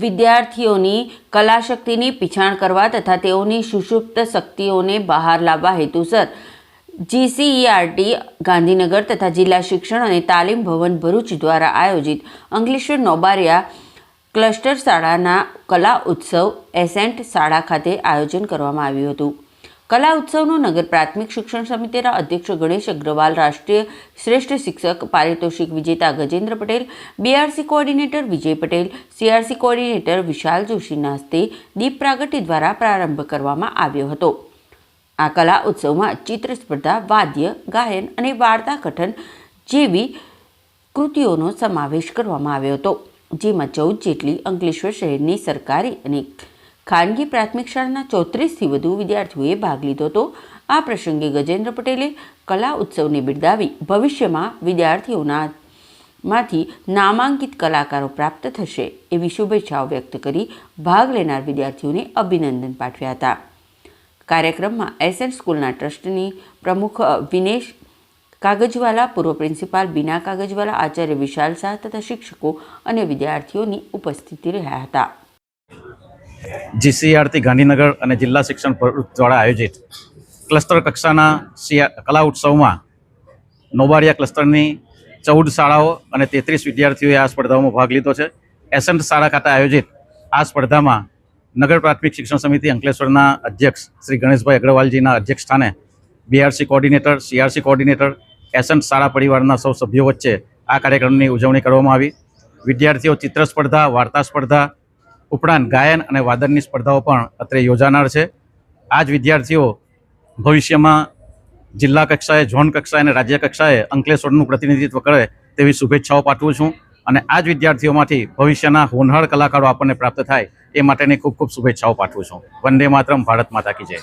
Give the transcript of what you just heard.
વિદ્યાર્થીઓની કલાશક્તિની પીછાણ કરવા તથા તેઓની સુષુપ્ત શક્તિઓને બહાર લાવવા હેતુસર GCERT ગાંધીનગર તથા જિલ્લા શિક્ષણ અને તાલીમ ભવન ભરૂચ દ્વારા આયોજિત અંકલેશ્વર નોબારિયા ક્લસ્ટર શાળાના કલા ઉત્સવ એસેન્ટ શાળા ખાતે આયોજન કરવામાં આવ્યું હતું। કલા ઉત્સવનું નગર પ્રાથમિક શિક્ષણ સમિતિના અધ્યક્ષ ગણેશ અગ્રવાલ, રાષ્ટ્રીય શ્રેષ્ઠ શિક્ષક પારિતોષિક વિજેતા Gajendra Patel, BRC coordinator Vijay Patel, CRC coordinator વિશાલ જોશીના હસ્તે દીપ પ્રાગટ્ય દ્વારા પ્રારંભ કરવામાં આવ્યો હતો। આ કલા ઉત્સવમાં ચિત્ર સ્પર્ધા, વાદ્ય, ગાયન અને વાર્તા કથન જેવી કૃતિઓનો સમાવેશ કરવામાં આવ્યો હતો, જેમાં 14 જેટલી અંકલેશ્વર શહેરની સરકારી અને ખાનગી પ્રાથમિક શાળાના 34થી વધુ વિદ્યાર્થીઓએ ભાગ લીધો હતો। આ પ્રસંગે ગજેન્દ્ર પટેલે કલા ઉત્સવને બિરદાવી ભવિષ્યમાં વિદ્યાર્થીઓમાંથી નામાંકિત કલાકારો પ્રાપ્ત થશે એવી શુભેચ્છાઓ વ્યક્ત કરી ભાગ લેનાર વિદ્યાર્થીઓને અભિનંદન પાઠવ્યા હતા। કાર્યક્રમમાં એસએન સ્કૂલના ટ્રસ્ટની પ્રમુખ વિનેશ કાગજવાલા, પૂર્વ પ્રિન્સિપાલ બીના કાગજવાલા, આચાર્ય વિશાલ શાહ તથા શિક્ષકો અને વિદ્યાર્થીઓની ઉપસ્થિતિ રહ્યા હતા। GCERT ગાંધીનગર અને જિલ્લા શિક્ષણ ભરૂચ દ્વારા આયોજિત ક્લસ્ટર કક્ષાના કલા ઉત્સવમાં નોબારિયા ક્લસ્ટરની 14 શાળાઓ અને 33 વિદ્યાર્થીઓએ આ સ્પર્ધાઓમાં ભાગ લીધો છે। એસેન્ટ શાળા ખાતે આયોજિત આ સ્પર્ધામાં નગર પ્રાથમિક શિક્ષણ સમિતિ અંકલેશ્વરના અધ્યક્ષ શ્રી ગણેશભાઈ અગ્રવાલજીના અધ્યક્ષ સ્થાને BRC coordinator, CRC coordinator, ascent શાળા પરિવારના સૌ સભ્યો વચ્ચે આ કાર્યક્રમની ઉજવણી કરવામાં આવી। વિદ્યાર્થીઓ ચિત્ર સ્પર્ધા, વાર્તા સ્પર્ધા ઉપરાંત ગાયન અને વાદનની સ્પર્ધાઓ પણ અત્રે યોજાનાર છે। આ જ વિદ્યાર્થીઓ ભવિષ્યમાં જિલ્લા કક્ષાએ, ઝોન કક્ષાએ અને રાજ્ય કક્ષાએ અંકલેશ્વરનું પ્રતિનિધિત્વ કરે તેવી શુભેચ્છાઓ પાઠવું છું અને આ જ વિદ્યાર્થીઓમાંથી ભવિષ્યના હોનહાર કલાકારો આપણને પ્રાપ્ત થાય એ માટેની ખૂબ ખૂબ શુભેચ્છાઓ પાઠવું છું। વંદે માતરમ, ભારત માતા કી જય।